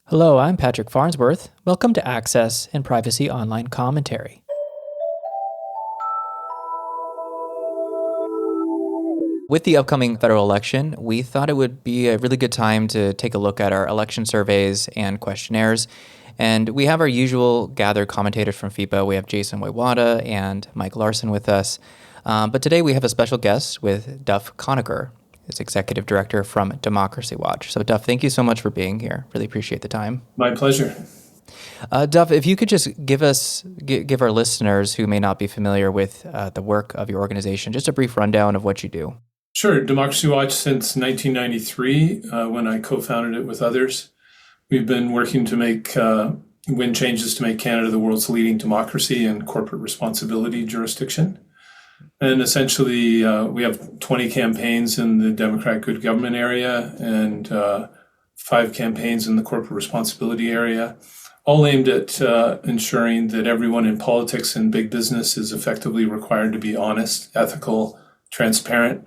Hello, I'm Patrick Farnsworth. Welcome to Access and Privacy Online Commentary. With the upcoming federal election, we thought it would be a really good time to take a look at our election surveys and questionnaires. And we have our usual gathered commentators from FIPA. We have Jason Woywada and Mike Larsen with us. But today we have a special guest with Duff Conacher, is Executive Director from Democracy Watch. So Duff, thank you so much for being here. Really appreciate the time. My pleasure. Duff, if you could just give our listeners who may not be familiar with the work of your organization, just a brief rundown of what you do. Sure. Democracy Watch since 1993, when I co-founded it with others. We've been working to win changes to make Canada the world's leading democracy and corporate responsibility jurisdiction. And essentially, we have 20 campaigns in the Democratic Good Government area and 5 campaigns in the corporate responsibility area, all aimed at ensuring that everyone in politics and big business is effectively required to be honest, ethical, transparent,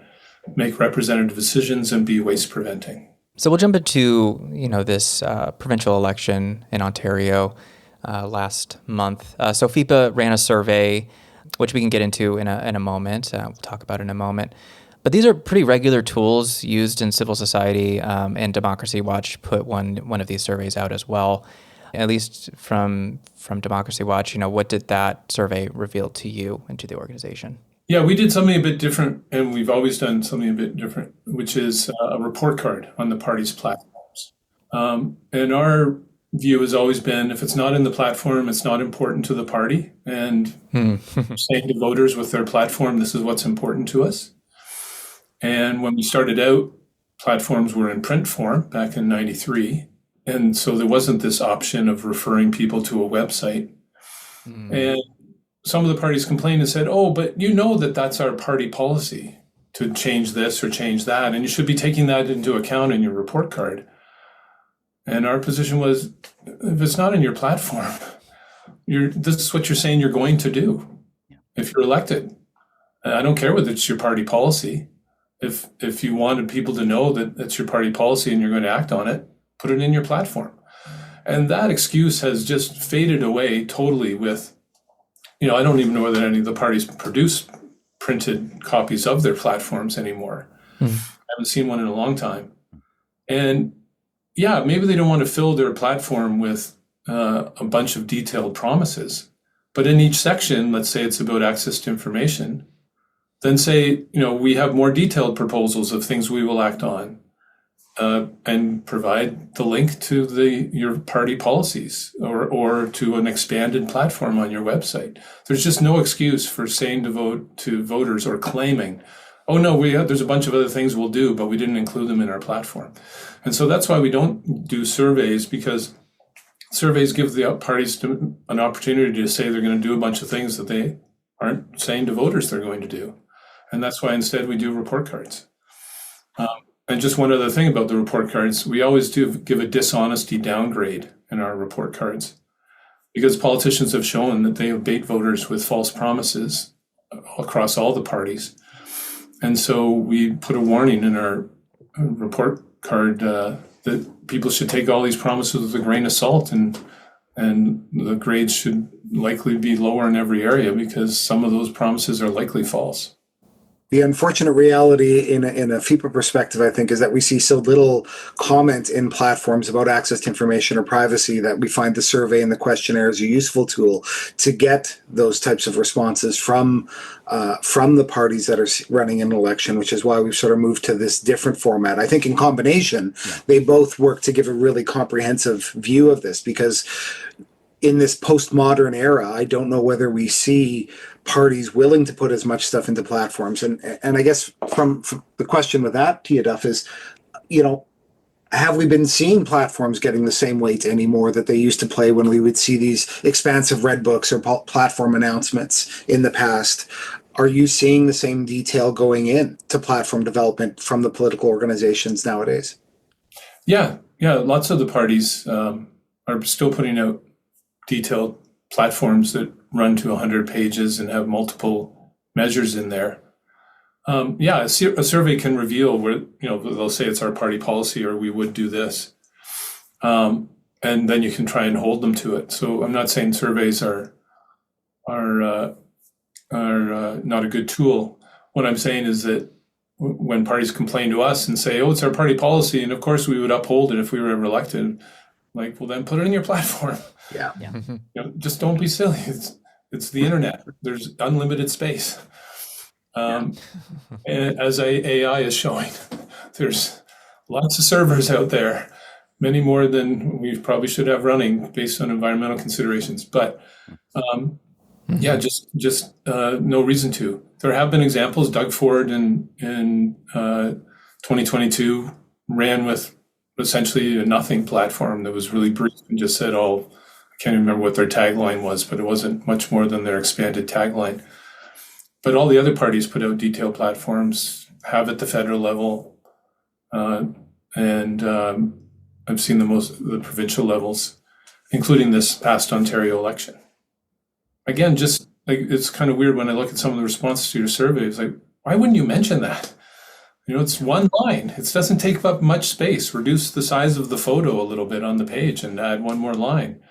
make representative decisions, and be waste preventing. So we'll jump into this provincial election in Ontario last month. So FIPA ran a survey, which we can get into in a moment. We'll talk about in a moment. But these are pretty regular tools used in civil society, and Democracy Watch put one of these surveys out as well. At least from Democracy Watch, what did that survey reveal to you and to the organization? Yeah, we did something a bit different, and we've always done something a bit different, which is a report card on the party's platforms. And our view has always been, if it's not in the platform, it's not important to the party. And saying to voters with their platform, this is what's important to us. And when we started out, platforms were in print form back in 93. And so there wasn't this option of referring people to a website. And some of the parties complained and said, oh, but that's our party policy to change this or change that. And you should be taking that into account in your report card. And our position was, if it's not in your platform, this is what you're saying you're going to do if you're elected. I don't care whether it's your party policy. If you wanted people to know that that's your party policy and you're going to act on it, put it in your platform. And that excuse has just faded away totally with, I don't even know whether any of the parties produce printed copies of their platforms anymore. I haven't seen one in a long time. And yeah, maybe they don't want to fill their platform with a bunch of detailed promises. But in each section, let's say it's about access to information, then say, we have more detailed proposals of things we will act on, and provide the link to your party policies or to an expanded platform on your website. There's just no excuse for saying to voters or claiming, oh no, there's a bunch of other things we'll do, but we didn't include them in our platform. And so that's why we don't do surveys, because surveys give the parties an opportunity to say they're going to do a bunch of things that they aren't saying to voters they're going to do. And that's why instead we do report cards. And just one other thing about the report cards, we always do give a dishonesty downgrade in our report cards, because politicians have shown that they bait voters with false promises across all the parties. And so we put a warning in our report card that people should take all these promises with a grain of salt, and the grades should likely be lower in every area because some of those promises are likely false. The unfortunate reality in a FIPA perspective, I think, is that we see so little comment in platforms about access to information or privacy that we find the survey and the questionnaire is a useful tool to get those types of responses from the parties that are running an election, which is why we've sort of moved to this different format. I think in combination, they both work to give a really comprehensive view of this, because in this postmodern era, I don't know whether we see parties willing to put as much stuff into platforms. And I guess from the question with that to you, Duff, is, have we been seeing platforms getting the same weight anymore that they used to play when we would see these expansive red books or platform announcements in the past? Are you seeing the same detail going in to platform development from the political organizations nowadays? Yeah. Lots of the parties are still putting out detailed platforms that run to 100 pages and have multiple measures in there. A survey can reveal where, they'll say it's our party policy or we would do this. and then you can try and hold them to it. So I'm not saying surveys are not a good tool. What I'm saying is that when parties complain to us and say, "Oh, it's our party policy," and of course we would uphold it if we were ever elected, like, well, then put it in your platform. Yeah. Just don't be silly. It's the internet. There's unlimited space. And as AI is showing, there's lots of servers out there, many more than we probably should have running based on environmental considerations. But just no reason to. There have been examples. Doug Ford in 2022 ran with essentially a nothing platform that was really brief and just said, I can't remember what their tagline was, but it wasn't much more than their expanded tagline. But all the other parties put out detailed platforms, have at the federal level, and I've seen the provincial levels, including this past Ontario election. Again, just like, it's kind of weird when I look at some of the responses to your survey. It's like, why wouldn't you mention that? It's one line. It doesn't take up much space. Reduce the size of the photo a little bit on the page and add one more line.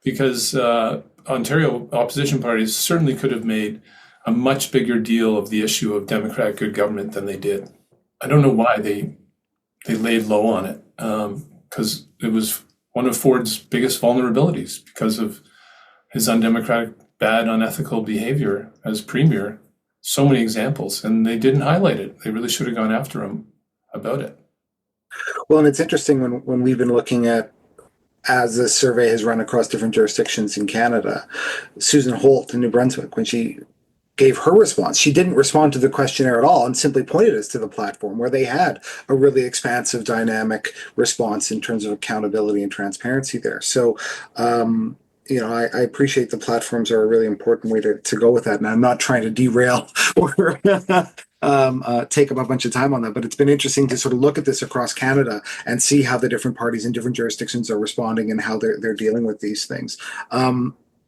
Because Ontario opposition parties certainly could have made a much bigger deal of the issue of democratic good government than they did. I don't know why they laid low on it, because it was one of Ford's biggest vulnerabilities because of his undemocratic, bad, unethical behavior as premier. So many examples, and they didn't highlight it. They really should have gone after him about it. Well, and it's interesting when we've been looking at, as this survey has run across different jurisdictions in Canada, Susan Holt in New Brunswick, when she gave her response, she didn't respond to the questionnaire at all and simply pointed us to the platform where they had a really expansive, dynamic response in terms of accountability and transparency there. So, I appreciate the platforms are a really important way to go with that. And I'm not trying to derail or take up a bunch of time on that, but it's been interesting to sort of look at this across Canada and see how the different parties in different jurisdictions are responding and how they're dealing with these things.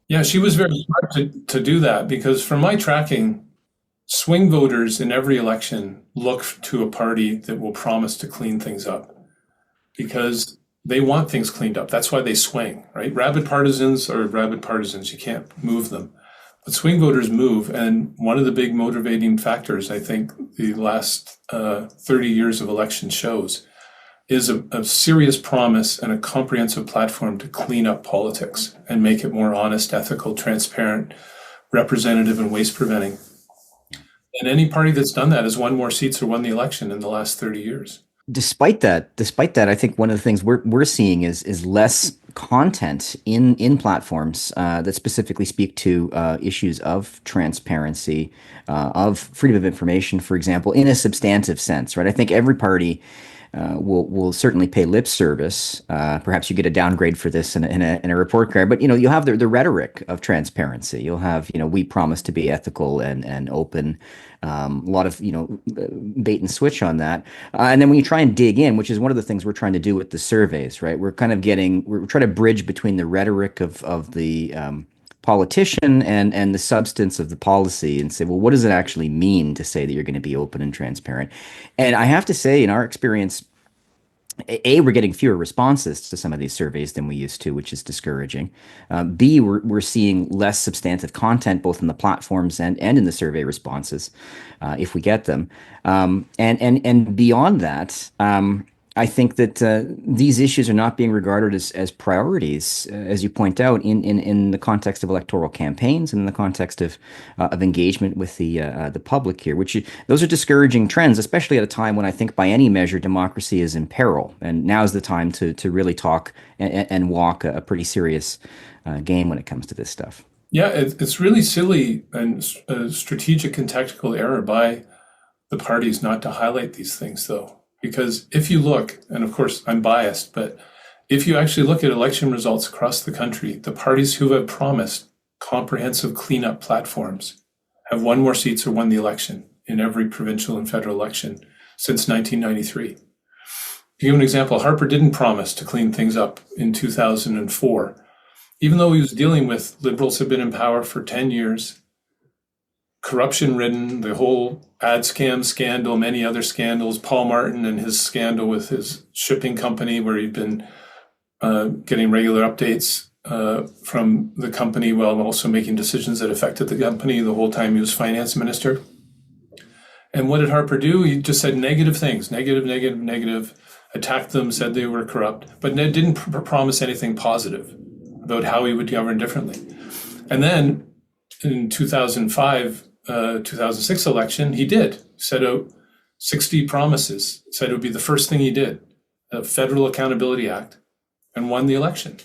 Yeah, she was very smart to do that, because from my tracking, swing voters in every election look to a party that will promise to clean things up, because they want things cleaned up. That's why they swing, right? Rabid partisans are rabid partisans. You can't move them. But swing voters move. And one of the big motivating factors, I think, the last 30 years of election shows is a serious promise and a comprehensive platform to clean up politics and make it more honest, ethical, transparent, representative, and waste preventing. And any party that's done that has won more seats or won the election in the last 30 years. Despite that, I think one of the things we're seeing is less content in platforms that specifically speak to issues of transparency, of freedom of information, for example, in a substantive sense, right? I think every party will certainly pay lip service. Perhaps you get a downgrade for this in a report card, but you'll have the rhetoric of transparency. You'll have we promise to be ethical and open. A lot of bait and switch on that, and then when you try and dig in, which is one of the things we're trying to do with the surveys, right? We're trying to bridge between the rhetoric of the politician and the substance of the policy, and say, well, what does it actually mean to say that you're going to be open and transparent? And I have to say, in our experience, we're getting fewer responses to some of these surveys than we used to, which is discouraging. B, we're seeing less substantive content, both in the platforms and in the survey responses, if we get them. And beyond that, I think that these issues are not being regarded as priorities, as you point out, in the context of electoral campaigns and in the context of engagement with the public here. Those are discouraging trends, especially at a time when I think, by any measure, democracy is in peril, and now is the time to really talk and walk a pretty serious game when it comes to this stuff. Yeah, it's really silly and a strategic and tactical error by the parties not to highlight these things, though. Because if you look, and of course I'm biased, but if you actually look at election results across the country, the parties who have promised comprehensive cleanup platforms have won more seats or won the election in every provincial and federal election since 1993. To give an example, Harper didn't promise to clean things up in 2004. Even though he was dealing with Liberals have been in power for 10 years, corruption-ridden, the whole ad scam scandal, many other scandals, Paul Martin and his scandal with his shipping company where he'd been getting regular updates from the company while also making decisions that affected the company the whole time he was finance minister. And what did Harper do? He just said negative things, negative, attacked them, said they were corrupt, but didn't promise anything positive about how he would govern differently. And then in 2005, 2006 election, he did set out 60 promises, said it would be the first thing he did, the Federal Accountability Act, and won the election.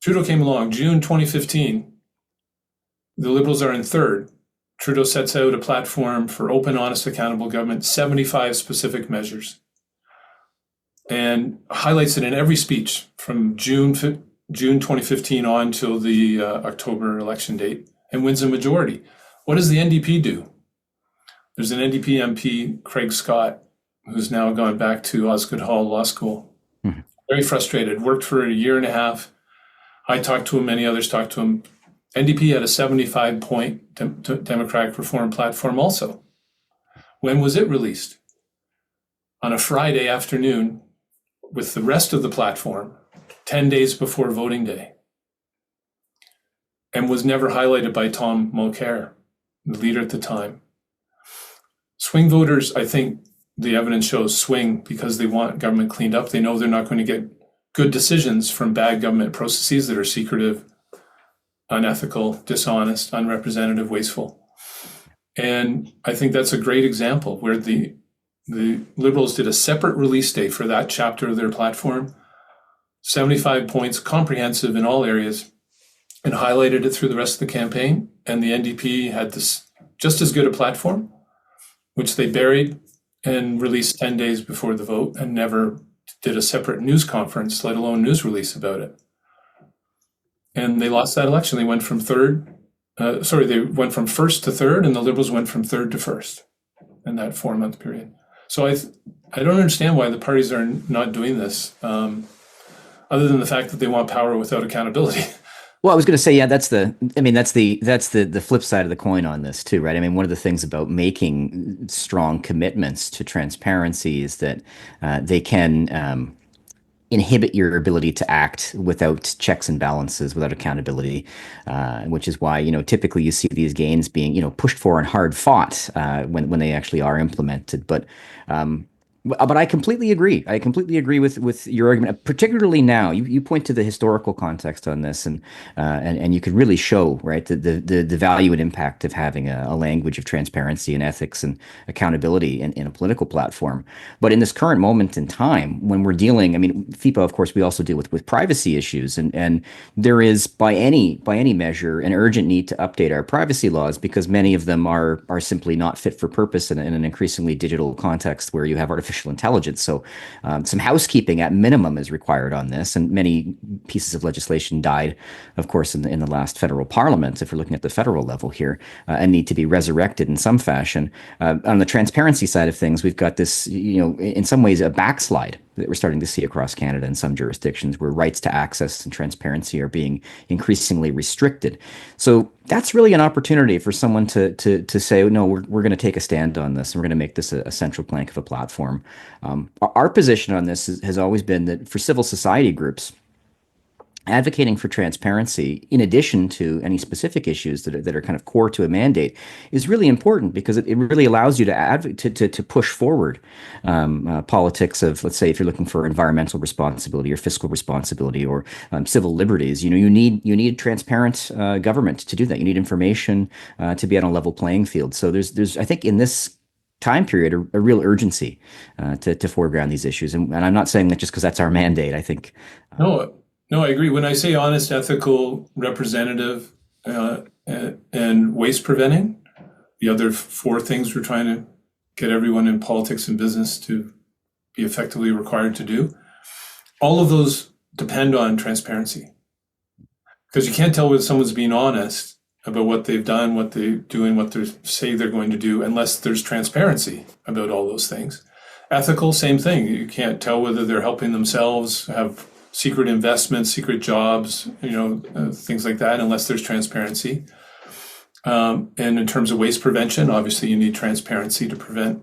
Trudeau came along, June 2015. The Liberals are in third. Trudeau sets out a platform for open, honest, accountable government, 75 specific measures, and highlights it in every speech from June 2015 on till the October election date, and wins a majority. What does the NDP do? There's an NDP MP, Craig Scott, who's now gone back to Osgoode Hall Law School. Mm-hmm. Very frustrated, worked for a year and a half. I talked to him, many others talked to him. NDP had a 75-point democratic reform platform also. When was it released? On a Friday afternoon with the rest of the platform, 10 days before voting day, and was never highlighted by Tom Mulcair, the leader at the time. Swing voters, I think the evidence shows, swing because they want government cleaned up. They know they're not going to get good decisions from bad government processes that are secretive, unethical, dishonest, unrepresentative, wasteful. And I think that's a great example where the Liberals did a separate release day for that chapter of their platform, 75 points, comprehensive in all areas, and highlighted it through the rest of the campaign. And the NDP had this just as good a platform, which they buried and released 10 days before the vote and never did a separate news conference, let alone news release about it. And they lost that election. They went from they went from first to third, and the Liberals went from third to first in that 4-month period. So I don't understand why the parties are not doing this, other than the fact that they want power without accountability. Well, I was going to say, yeah, that's the flip side of the coin on this too, right? I mean, one of the things about making strong commitments to transparency is that they can inhibit your ability to act without checks and balances, without accountability, which is why, typically you see these gains being, pushed for and hard fought when they actually are implemented. But I completely agree. I completely agree with your argument, particularly now. You point to the historical context on this, and you could really show, right, the value and impact of having a language of transparency and ethics and accountability in a political platform. But in this current moment in time, when we're dealing, FIPA, of course, we also deal with privacy issues, and there is by any measure an urgent need to update our privacy laws because many of them are simply not fit for purpose in an increasingly digital context where you have artificial intelligence. So some housekeeping at minimum is required on this, and many pieces of legislation died, of course, in the last federal parliament, if we're looking at the federal level here, and need to be resurrected in some fashion. On the transparency side of things, we've got this, in some ways, a backslide that we're starting to see across Canada in some jurisdictions where rights to access and transparency are being increasingly restricted. So that's really an opportunity for someone to say, no, we're going to take a stand on this, and we're going to make this a central plank of a platform. Our position on this has always been that for civil society groups, advocating for transparency, in addition to any specific issues that are kind of core to a mandate, is really important because it really allows you to push forward politics of, let's say, if you're looking for environmental responsibility or fiscal responsibility or civil liberties. You need transparent government to do that. You need information to be on a level playing field. So there's I think in this time period a real urgency to foreground these issues, and I'm not saying that just because that's our mandate. I think No, I agree. When I say honest, ethical, representative, and waste preventing, the other 4 things we're trying to get everyone in politics and business to be effectively required to do, all of those depend on transparency. Because you can't tell whether someone's being honest about what they've done, what they're doing, what they say they're going to do, unless there's transparency about all those things. Ethical, same thing. You can't tell whether they're helping themselves have secret investments, secret jobs, things like that, unless there's transparency. And in terms of waste prevention, obviously you need transparency to prevent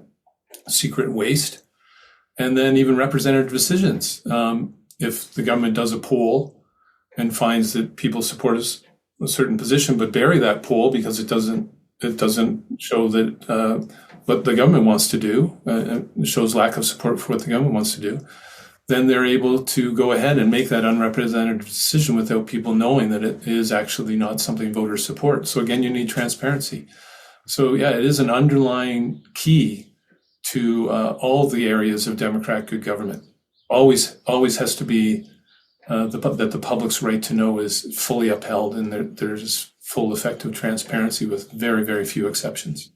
secret waste. And then even representative decisions. if the government does a poll and finds that people support a certain position, but bury that poll because it doesn't show that what the government wants to do, it shows lack of support for what the government wants to do, then they're able to go ahead and make that unrepresentative decision without people knowing that it is actually not something voters support. So again, you need transparency. So yeah, it is an underlying key to all the areas of democratic good government. Always has to be that the public's right to know is fully upheld, and there's full effective transparency with very, very few exceptions.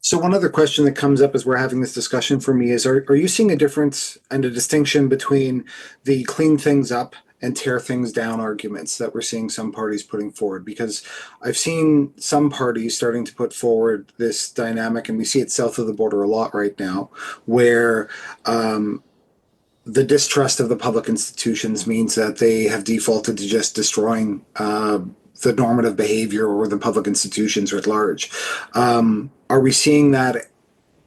So one other question that comes up as we're having this discussion for me is, are you seeing a difference and a distinction between the clean things up and tear things down arguments that we're seeing some parties putting forward? Because I've seen some parties starting to put forward this dynamic, and we see it south of the border a lot right now, where the distrust of the public institutions means that they have defaulted to just destroying the normative behavior or the public institutions at large. Are we seeing that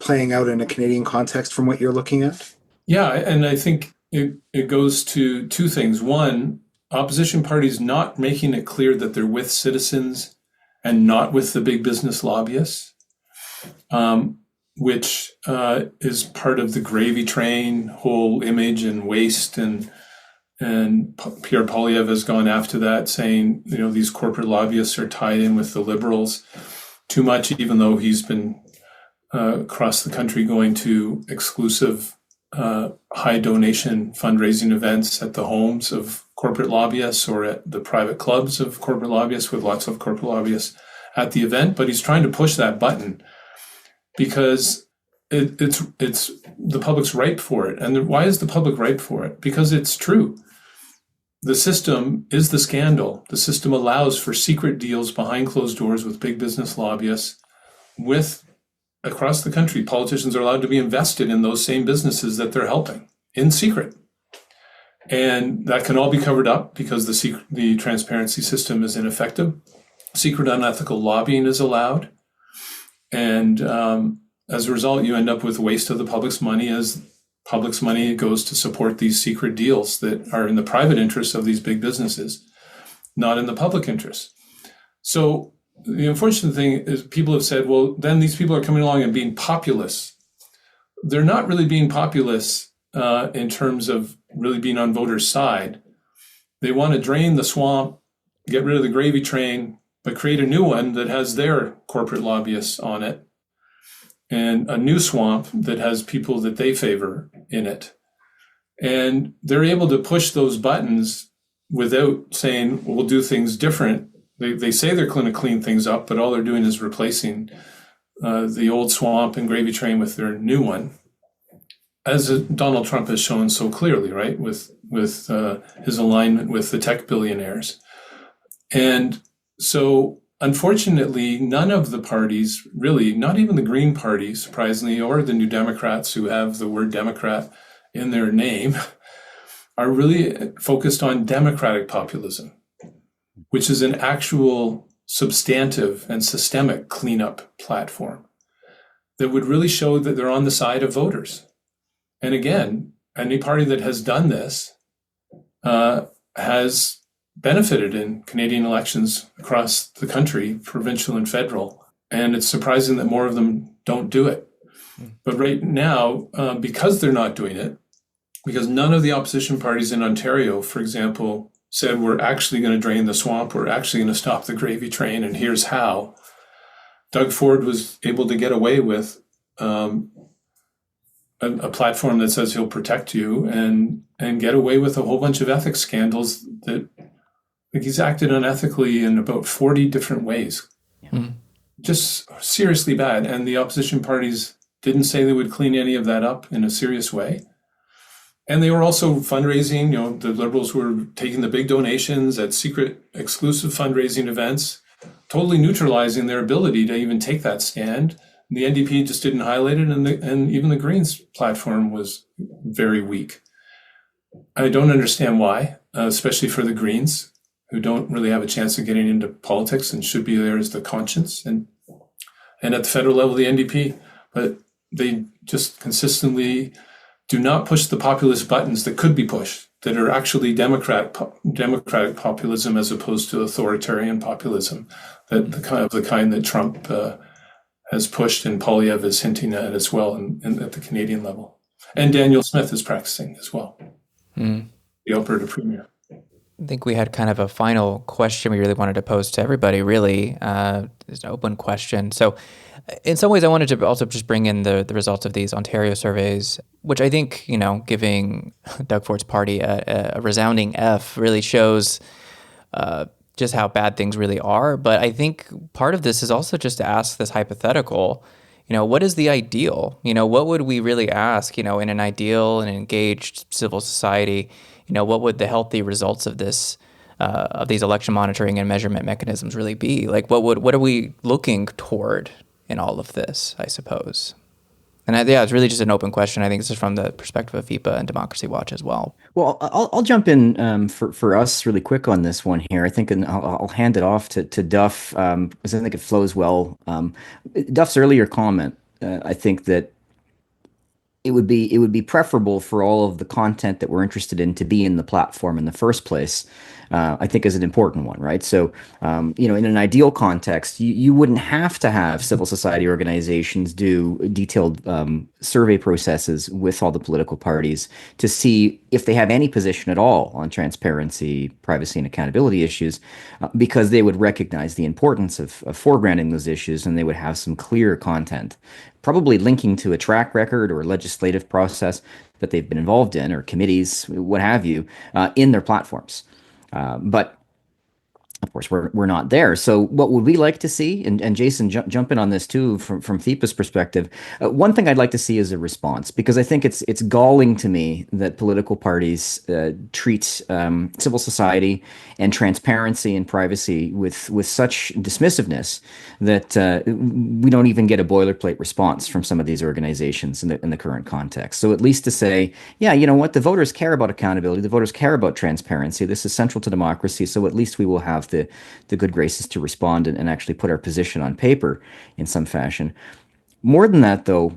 playing out in a Canadian context from what you're looking at? Yeah, and I think it goes to two things. One, opposition parties not making it clear that they're with citizens and not with the big business lobbyists, which is part of the gravy train whole image and waste. And Pierre Poilievre has gone after that, saying, these corporate lobbyists are tied in with the Liberals too much, even though he's been across the country going to exclusive high donation fundraising events at the homes of corporate lobbyists or at the private clubs of corporate lobbyists with lots of corporate lobbyists at the event. But he's trying to push that button because it's the public's ripe for it. And why is the public ripe for it? Because it's true. The system is the scandal. The system allows for secret deals behind closed doors with big business lobbyists. Across the country, politicians are allowed to be invested in those same businesses that they're helping in secret. And that can all be covered up because the transparency system is ineffective. Secret unethical lobbying is allowed. And as a result, you end up with waste of the public's money as public's money goes to support these secret deals that are in the private interests of these big businesses, not in the public interest. So the unfortunate thing is people have said, well, then these people are coming along and being populist. They're not really being populist in terms of really being on voters' side. They want to drain the swamp, get rid of the gravy train, but create a new one that has their corporate lobbyists on it, and a new swamp that has people that they favor in it. And they're able to push those buttons without saying, we'll do things different. They say they're going to clean things up, but all they're doing is replacing the old swamp and gravy train with their new one, as Donald Trump has shown so clearly, right, with his alignment with the tech billionaires. And so, unfortunately, none of the parties, really, not even the Green Party, surprisingly, or the New Democrats who have the word Democrat in their name, are really focused on democratic populism, which is an actual substantive and systemic cleanup platform that would really show that they're on the side of voters. And again, any party that has done this has benefited in Canadian elections across the country, provincial and federal. And it's surprising that more of them don't do it. But right now, because they're not doing it, because none of the opposition parties in Ontario, for example, said we're actually going to drain the swamp, we're actually going to stop the gravy train, and here's how. Doug Ford was able to get away with a platform that says he'll protect you and get away with a whole bunch of ethics scandals that he's acted unethically in about 40 different ways. Yeah. Just seriously bad. And the opposition parties didn't say they would clean any of that up in a serious way. And they were also fundraising, the Liberals were taking the big donations at secret exclusive fundraising events, totally neutralizing their ability to even take that stand. And the NDP just didn't highlight it, and even the Greens platform was very weak. I don't understand why, especially for the Greens, who don't really have a chance of getting into politics and should be there as the conscience, and at the federal level, the NDP. But they just consistently do not push the populist buttons that could be pushed that are actually democratic populism as opposed to authoritarian populism, that the kind that Trump has pushed, and Polyev is hinting at as well, at the Canadian level, and Daniel Smith is practicing as well, the Alberta Premier. I think we had kind of a final question we really wanted to pose to everybody, really. It's an open question. So in some ways, I wanted to also just bring in the results of these Ontario surveys, which I think, giving Doug Ford's party a resounding F really shows just how bad things really are. But I think part of this is also just to ask this hypothetical, what is the ideal? What would we really ask, in an ideal and engaged civil society? What would the healthy results of this, of these election monitoring and measurement mechanisms really be? Like, what are we looking toward in all of this, I suppose? And it's really just an open question. I think this is from the perspective of FIPA and Democracy Watch as well. Well, I'll jump in for us really quick on this one here. I think, and I'll hand it off to Duff, because I think it flows well. Duff's earlier comment, I think that it would be preferable for all of the content that we're interested in to be in the platform in the first place. I think is an important one, right? So, in an ideal context, you wouldn't have to have civil society organizations do detailed survey processes with all the political parties to see if they have any position at all on transparency, privacy, and accountability issues, because they would recognize the importance of foregrounding those issues, and they would have some clear content, probably linking to a track record or legislative process that they've been involved in, or committees, what have you, in their platforms. But of course, we're not there. So what would we like to see? And Jason, jump in on this too, from FIPA's perspective. One thing I'd like to see is a response, because I think it's galling to me that political parties treat civil society and transparency and privacy with such dismissiveness that we don't even get a boilerplate response from some of these organizations in the current context. So at least to say, yeah, you know what, the voters care about accountability, the voters care about transparency. This is central to democracy. So at least we will have the good graces to respond and actually put our position on paper in some fashion. More than that, though,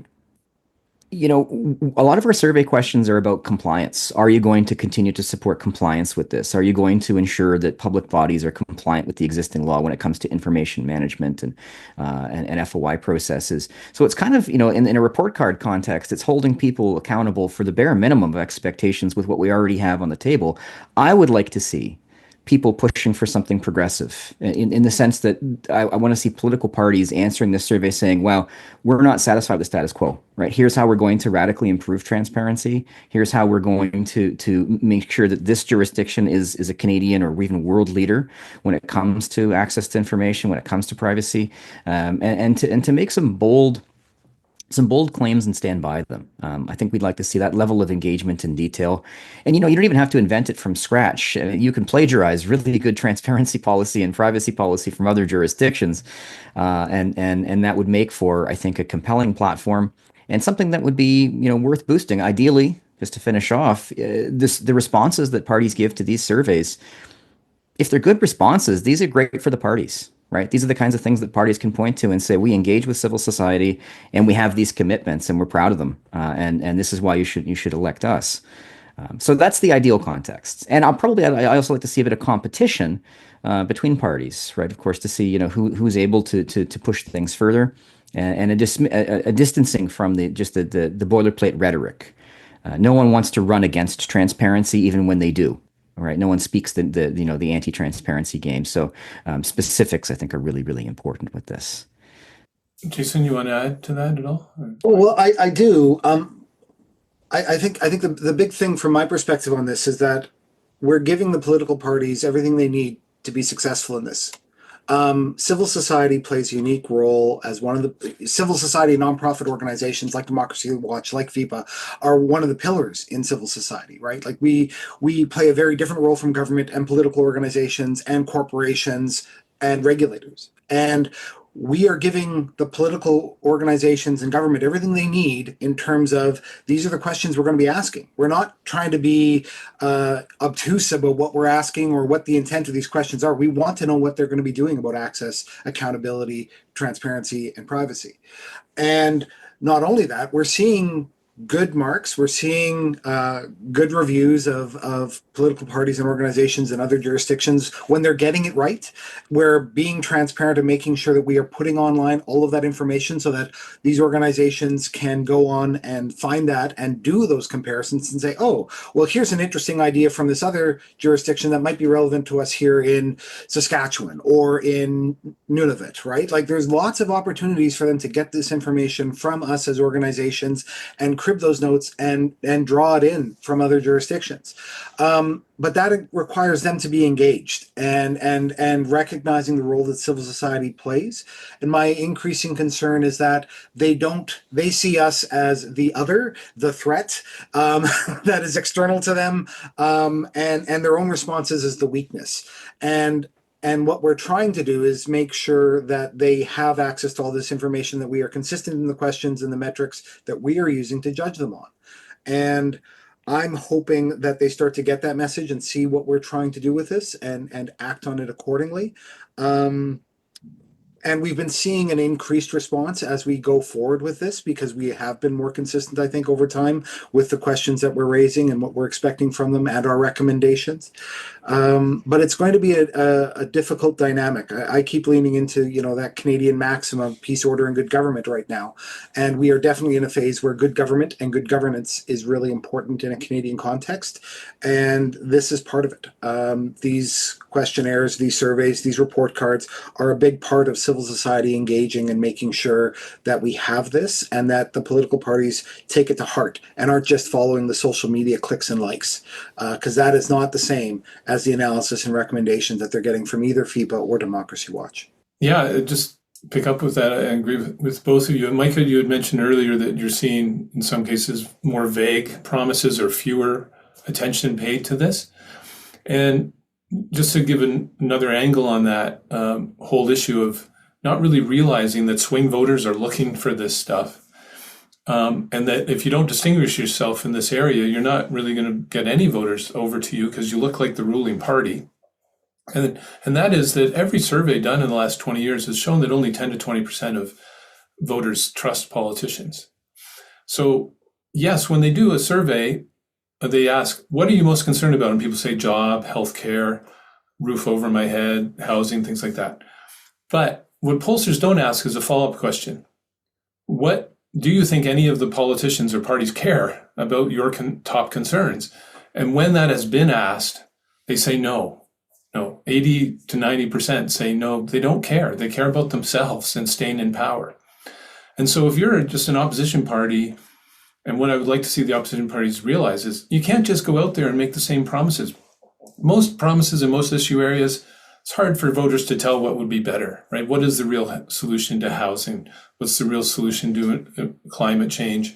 a lot of our survey questions are about compliance. Are you going to continue to support compliance with this? Are you going to ensure that public bodies are compliant with the existing law when it comes to information management and FOI processes? So it's kind of, in a report card context, it's holding people accountable for the bare minimum of expectations with what we already have on the table. I would like to see people pushing for something progressive in the sense that I want to see political parties answering this survey saying, well, we're not satisfied with the status quo, right? Here's how we're going to radically improve transparency. Here's how we're going to make sure that this jurisdiction is a Canadian or even world leader when it comes to access to information, when it comes to privacy, and to make some bold claims and stand by them. I think we'd like to see that level of engagement in detail. And, you don't even have to invent it from scratch. You can plagiarize really good transparency policy and privacy policy from other jurisdictions. And that would make for, I think, a compelling platform and something that would be, worth boosting. Ideally, just to finish off, the responses that parties give to these surveys, if they're good responses, these are great for the parties. Right? These are the kinds of things that parties can point to and say, we engage with civil society and we have these commitments and we're proud of them. And this is why you should elect us. So that's the ideal context. And I also like to see a bit of competition between parties, right? Of course, to see, who's able to push things further and a distancing from the boilerplate rhetoric. No one wants to run against transparency, even when they do. All right. No one speaks the anti-transparency game. So specifics, I think, are really, really important with this. Jason, you want to add to that at all? Well, I do. I think the big thing from my perspective on this is that we're giving the political parties everything they need to be successful in this. Civil society plays a unique role as one of the civil society nonprofit organizations like Democracy Watch, like FIPA, are one of the pillars in civil society, right? Like we play a very different role from government and political organizations and corporations and regulators. And we are giving the political organizations and government everything they need in terms of these are the questions we're going to be asking. We're not trying to be obtuse about what we're asking or what the intent of these questions are. We want to know what they're going to be doing about access, accountability, transparency, and privacy. And not only that, we're seeing good marks. We're seeing good reviews of political parties and organizations in other jurisdictions when they're getting it right. We're being transparent and making sure that we are putting online all of that information so that these organizations can go on and find that and do those comparisons and say, oh, well, here's an interesting idea from this other jurisdiction that might be relevant to us here in Saskatchewan or in Nunavut, right? Like there's lots of opportunities for them to get this information from us as organizations and crib those notes and draw it in from other jurisdictions. But that requires them to be engaged and recognizing the role that civil society plays. And my increasing concern is that they see us as the other, the threat that is external to them, and their own responses as the weakness. And what we're trying to do is make sure that they have access to all this information, that we are consistent in the questions and the metrics that we are using to judge them on. And I'm hoping that they start to get that message and see what we're trying to do with this and act on it accordingly. And we've been seeing an increased response as we go forward with this because we have been more consistent, I think, over time with the questions that we're raising and what we're expecting from them and our recommendations. But it's going to be a difficult dynamic. I keep leaning into, that Canadian maxim of peace, order, and good government right now. And we are definitely in a phase where good government and good governance is really important in a Canadian context. And this is part of it. These questionnaires, these surveys, these report cards are a big part of civil society engaging and making sure that we have this and that the political parties take it to heart and aren't just following the social media clicks and likes, because that is not the same as the analysis and recommendations that they're getting from either FIPA or Democracy Watch. Yeah, just pick up with that. I agree with both of you. And Micah, you had mentioned earlier that you're seeing, in some cases, more vague promises or fewer attention paid to this. And just to give another angle on that whole issue of not really realizing that swing voters are looking for this stuff. And that if you don't distinguish yourself in this area, you're not really going to get any voters over to you because you look like the ruling party. And that is that every survey done in the last 20 years has shown that only 10 to 20% of voters trust politicians. So yes, when they do a survey, they ask, what are you most concerned about? And people say job, healthcare, roof over my head, housing, things like that. But what pollsters don't ask is a follow-up question. What do you think any of the politicians or parties care about your top concerns? And when that has been asked, they say no. 80 to 90% say no, they don't care. They care about themselves and staying in power. And so if you're just an opposition party, and what I would like to see the opposition parties realize is you can't just go out there and make the same promises. Most promises in most issue areas, it's hard for voters to tell what would be better, right? What is the real solution to housing? What's the real solution to climate change?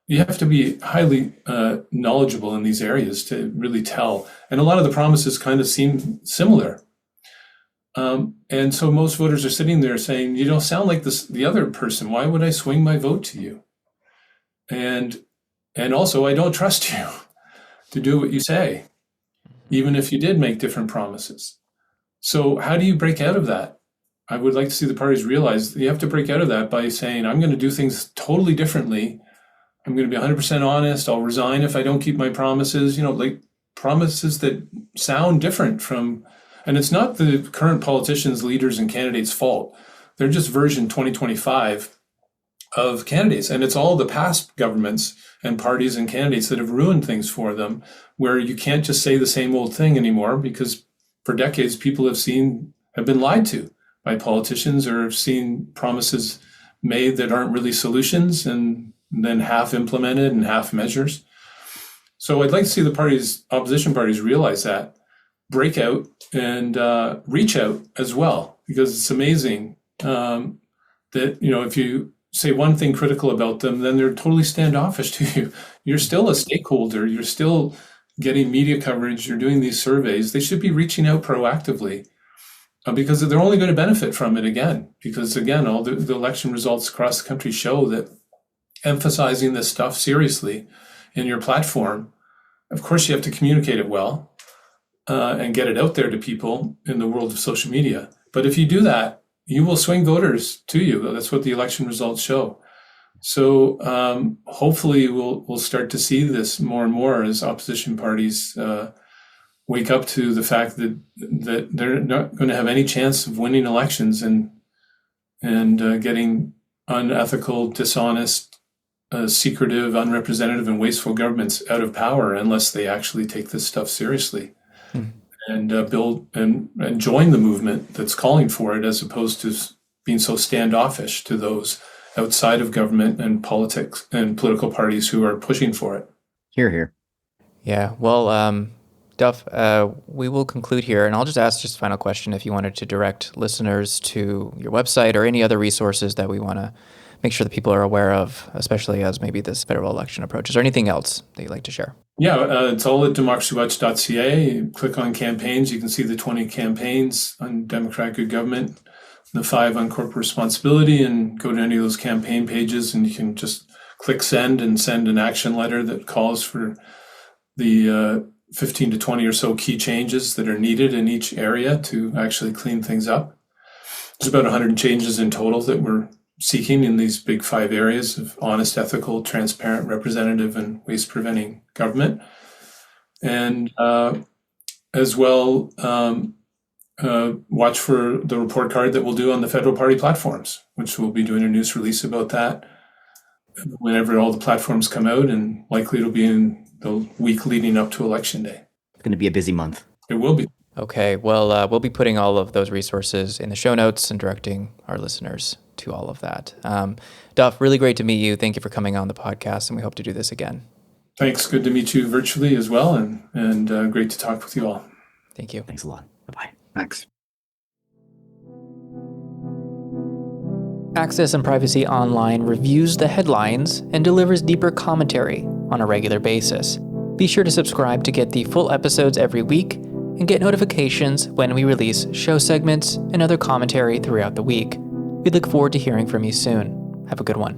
You have to be highly knowledgeable in these areas to really tell. And a lot of the promises kind of seem similar. And so most voters are sitting there saying, you don't sound like the other person. Why would I swing my vote to you? And also, I don't trust you to do what you say, even if you did make different promises. So how do you break out of that? I would like to see the parties realize you have to break out of that by saying, I'm going to do things totally differently. I'm going to be 100% honest. I'll resign if I don't keep my promises, like promises that sound different from, and it's not the current politicians, leaders, and candidates' fault. They're just version 2025 of candidates. And it's all the past governments and parties and candidates that have ruined things for them, where you can't just say the same old thing anymore, because for decades, people have been lied to by politicians or have seen promises made that aren't really solutions and then half implemented and half measures. So I'd like to see the opposition parties realize that, break out and reach out as well, because it's amazing that, if you say one thing critical about them, then they're totally standoffish to you. You're still a stakeholder. You're still getting media coverage. You're doing these surveys. They should be reaching out proactively because they're only going to benefit from it again. Because again, all the election results across the country show that emphasizing this stuff seriously in your platform, of course, you have to communicate it well and get it out there to people in the world of social media. But if you do that, you will swing voters to you. That's what the election results show. So hopefully we'll start to see this more and more as opposition parties wake up to the fact that they're not going to have any chance of winning elections and getting unethical, dishonest, secretive, unrepresentative, and wasteful governments out of power unless they actually take this stuff seriously and build and join the movement that's calling for it, as opposed to being so standoffish to those outside of government and politics and political parties who are pushing for it. Hear, hear. Yeah. Well, Duff, we will conclude here, and I'll just ask a final question if you wanted to direct listeners to your website or any other resources that we want to make sure that people are aware of, especially as maybe this federal election approaches, or anything else that you'd like to share. Yeah, it's all at democracywatch.ca. You click on campaigns, you can see the 20 campaigns on democratic good government, the 5 on corporate responsibility, and go to any of those campaign pages, and you can just click send and send an action letter that calls for the 15 to 20 or so key changes that are needed in each area to actually clean things up. There's about 100 changes in total that we're seeking in these big 5 areas of honest, ethical, transparent, representative, and waste-preventing government. And as well, watch for the report card that we'll do on the federal party platforms, which we'll be doing a news release about that whenever all the platforms come out, and likely it'll be in the week leading up to Election Day. It's going to be a busy month. It will be. Okay, well, we'll be putting all of those resources in the show notes and directing our listeners to all of that. Duff, really great to meet you. Thank you for coming on the podcast, and we hope to do this again. Thanks. Good to meet you virtually as well, and great to talk with you all. Thank you. Thanks a lot. Bye-bye. Thanks. Access and Privacy Online reviews the headlines and delivers deeper commentary on a regular basis. Be sure to subscribe to get the full episodes every week and get notifications when we release show segments and other commentary throughout the week. We look forward to hearing from you soon. Have a good one.